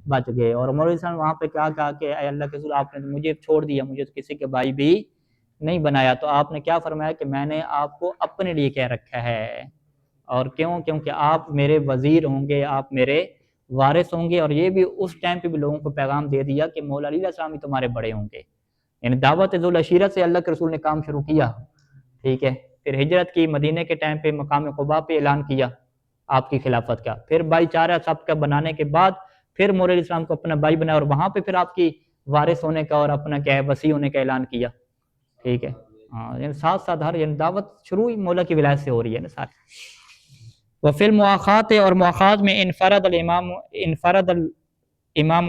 S1: بچ گئے، اور مولا علیہ السلام وہاں پہ کیا کہا کہ اے اللہ کے رسول، آپ نے مجھے چھوڑ دیا، مجھے تو کسی کے بھائی بھی نہیں بنایا، تو آپ نے کیا فرمایا کہ میں نے آپ کو اپنے لیے کہہ رکھا ہے، اور کیونکہ آپ میرے وزیر ہوں گے، آپ میرے وارث ہوں گے، اور یہ بھی اس ٹائم پہ بھی لوگوں کو پیغام دے دیا کہ مولا علیہ السلام ہی تمہارے بڑے ہوں گے، یعنی دعوت ذوالعشیرہ سے اللہ کے رسول نے کام شروع کیا، ٹھیک ہے، پھر ہجرت کی، مدینہ کے ٹائم پہ مقام قباء پہ اعلان کیا آپ کی خلافت کا، پھر بھائی چارہ سب کا بنانے کے بعد پھر مولا علیہ السلام کو اپنا بھائی بنایا، اور وہاں پہ پھر آپ کی وارث ہونے کا اور اپنا کیا ہے وصی ہونے کا اعلان کیا، ٹھیک ہے، ہاں، یعنی ساتھ ساتھ ہر یعنی دعوت شروع ہی مولا کی ولایت سے ہو رہی ہے نا ساتھ۔ وفی المواخات، اور مواخات میں انفرد الامام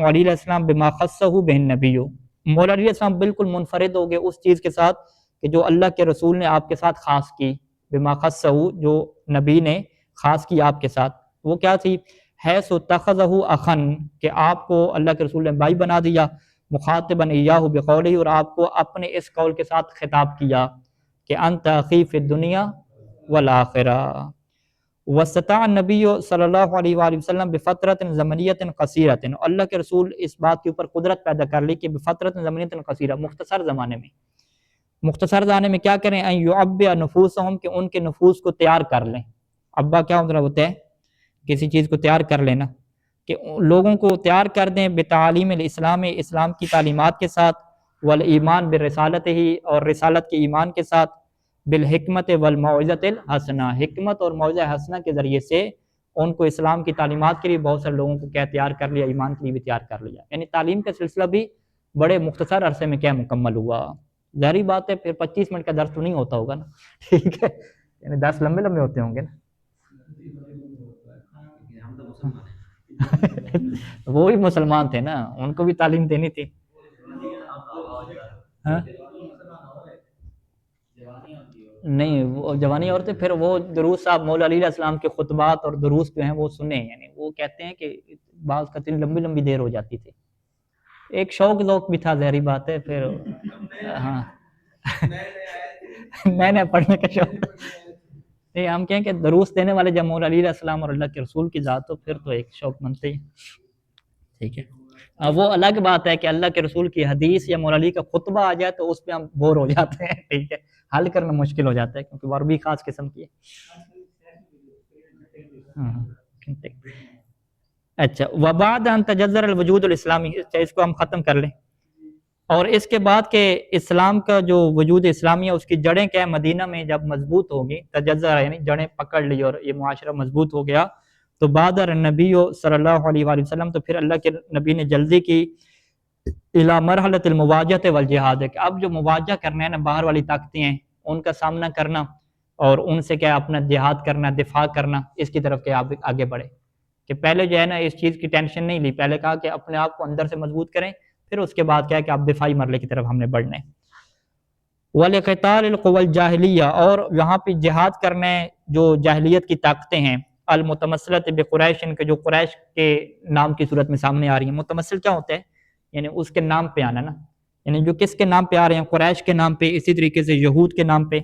S1: علی علیہ السلام بما خصہ بہ النبی، مولا علی علیہ السلام بالکل منفرد ہو گئے اس چیز کے ساتھ کہ جو اللہ کے رسول نے آپ کے ساتھ خاص کی، بما خصہ، جو نبی نے خاص کی آپ کے ساتھ، وہ کیا تھی، حیث اتخذہ اخن، کہ آپ کو اللہ کے رسول نے بھائی بنا دیا، مخاطبا ایاہ بقولہ، اور آپ کو اپنے اس قول کے ساتھ خطاب کیا کہ انت اخی فی الدنیا والآخرہ، واستطاع النبی صلی اللہ علیہ وآلہ وسلم بفترۃ زمنیۃ قصیرۃ، اللہ کے رسول اس بات کے اوپر قدرت پیدا کر لی کہ بفترۃ زمنیۃ قصیرہ، مختصر زمانے میں کیا کریں، ان یعبئ نفوسہم، کہ ان کے نفوس کو تیار کر لیں، ابا کیا مطلب ہوتا ہے، کسی چیز کو تیار کر لینا، کہ لوگوں کو تیار کر دیں بتعالیم الاسلام، اسلام کی تعلیمات کے ساتھ، والایمان برسالتہ، اور رسالت کے ایمان کے ساتھ، بالحکمت والموعظۃ الحسنہ، حکمت اور موعظہ حسنہ کے ذریعے سے ان کو اسلام کی تعلیمات کے لیے بہت سارے لوگوں کو کیا تیار کر لیا، ایمان کے لیے بھی تیار کر لیا، یعنی تعلیم کا سلسلہ بھی بڑے مختصر عرصے میں کیا مکمل ہوا۔ ظاہری بات ہے پھر 25 منٹ کا درس تو نہیں ہوتا ہوگا نا، ٹھیک ہے، یعنی 10 لمبے ہوتے ہوں گے نا، وہ بھی مسلمان تھے نا، ان کو بھی تعلیم دینی تھی، ہاں نہیں، وہ جوانی عورتیں پھر وہ دروس صاحب مولا علی علیہ السلام کے خطبات اور دروس جو ہیں وہ سنے، یعنی وہ کہتے ہیں کہ بعض کا لمبی دیر ہو جاتی تھی، ایک شوق ذوق بھی تھا، ظاہری بات ہے، پھر ہاں نئے پڑھنے کا شوق، نہیں ہم کہیں کہ دروس دینے والے جب مولا علی علیہ السلام اور اللہ کے رسول کی ذات، تو پھر تو ایک شوق بنتے ہی، ٹھیک ہے، وہ الگ بات ہے کہ اللہ کے رسول کی حدیث یا مولا علی کا خطبہ آ جائے تو اس پہ ہم بور ہو جاتے ہیں، ٹھیک ہے، حل کرنا مشکل ہو جاتا ہے کیونکہ وہ عربی خاص قسم کی ہے۔ اچھا، وبعد ان تجذر الوجود الاسلامی، اس کو ہم ختم کر لیں، اور اس کے بعد کہ اسلام کا جو وجود اسلامی ہے اس کی جڑیں کیا ہے، مدینہ میں جب مضبوط ہوگی، تجذر یعنی جڑیں پکڑ لی اور یہ معاشرہ مضبوط ہو گیا، تو بادر النبی صلی اللہ علیہ وآلہ وسلم، تو پھر اللہ کے نبی نے جلدی کی الی مرحلۃ المواجہۃ والجہاد، کہ اب جو مواجہ کرنا ہے نا، باہر والی طاقتیں ہیں ان کا سامنا کرنا اور ان سے کیا اپنا جہاد کرنا، دفاع کرنا، اس کی طرف کیا آگے بڑھے، کہ پہلے جو ہے نا اس چیز کی ٹینشن نہیں لی، پہلے کہا کہ اپنے آپ کو اندر سے مضبوط کریں، پھر اس کے بعد کیا ہے کہ آپ دفاعی مرحلے کی طرف ہم نے بڑھنا ہے۔ وَلِقِتَالِ الْقُوَى الْجَاهِلِيَّةِ، اور یہاں پہ جہاد کرنے جو جاہلیت کی طاقتیں ہیں، المتمثلۃ بقریش، کے جو قریش کے نام کی صورت میں سامنے آ رہی ہیں۔ متمثل کیا ہوتا ہے؟ یعنی اس کے نام پہ آنا نا، یعنی جو کس کے نام پہ آ رہے ہیں، قریش کے نام پہ، اسی طریقے سے یہود کے نام پہ،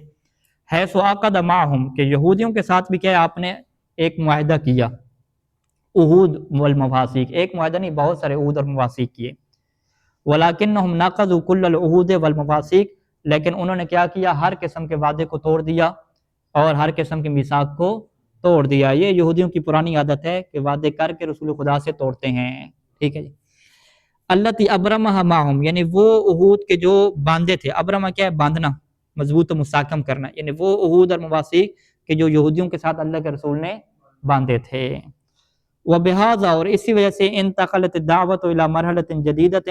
S1: حیث عقد معہم، کہ یہودیوں کے ساتھ بھی کیا ہے آپ نے ایک معاہدہ کیا، عہود والمواثیق، ایک معاہدہ نہیں بہت سارے عہود اور مواثیق کیے، وَلَكِنَّهُمْ نَقَضُوا كُلَّ الْعُهُودِ وَالْمَوَاثِيقِ، لیکن انہوں نے کیا کیا، ہر قسم کے وعدے کو توڑ دیا اور ہر قسم کے میثاق کو توڑ دیا۔ یہ یہودیوں کی پرانی عادت ہے کہ وعدے کر کے رسول خدا سے توڑتے ہیں، ٹھیک ہے جی۔ الَّتِي أَبْرَمَهَا مَعَهُمْ، یعنی وہ عہود کے جو باندھے تھے، ابرمہ کیا ہے، باندھنا، مضبوط و مستحکم کرنا، یعنی وہ عہود اور مواثیق کہ جو یہودیوں کے ساتھ اللہ کے رسول نے باندھے تھے۔ وَبِهَذَا، اور اسی وجہ سے انتقلت الدعوت الى مرحلۃ جدیدۃ،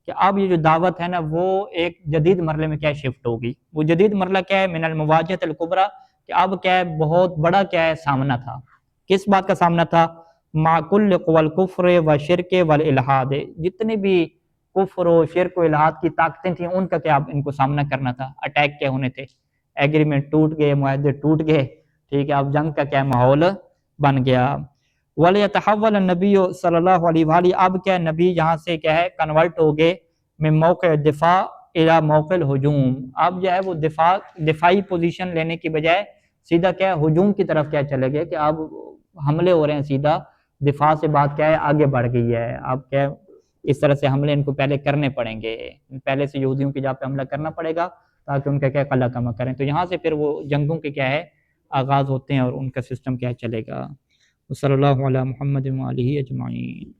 S1: کہ اب یہ جو دعوت ہے نا وہ ایک جدید مرحلے میں کیا شفٹ ہوگی۔ وہ جدید مرحلہ کیا ہے، من المواجہۃ الکبریٰ، کہ اب کیا ہے بہت بڑا کیا ہے سامنا تھا، کس بات کا سامنا تھا، مع کل قوى الکفر والشرک والالحاد، جتنے بھی کفر و شرک و الحاد کی طاقتیں تھیں ان کا کیا اب ان کو سامنا کرنا تھا، اٹیک کیا ہونے تھے، ایگریمنٹ ٹوٹ گئے، معاہدے ٹوٹ گئے، ٹھیک ہے، اب جنگ کا کیا ماحول بن گیا۔ وَلِيَتَحَوَّلَ النَّبِيُّ صلی اللہ علیہ وآلہ، اب کیا نبی یہاں سے کیا ہے کنورٹ ہو گئے، من موقع دفاع الى موقع الہجوم، اب جو ہے وہ دفاعی پوزیشن لینے کی بجائے سیدھا کیا ہے ہجوم کی طرف کیا چلے گئے، کہ اب حملے ہو رہے ہیں، سیدھا دفاع سے بات کیا ہے آگے بڑھ گئی ہے، اب کیا ہے اس طرح سے حملے ان کو پہلے کرنے پڑیں گے، پہلے سے یہودیوں کی جا پہ حملہ کرنا پڑے گا تاکہ ان کا کیا قلع کما کریں، تو یہاں سے پھر وہ جنگوں کے کیا ہے آغاز ہوتے ہیں اور ان کا سسٹم کیا چلے گا۔ صلی اللہ علی محمد و آلہ اجمعین۔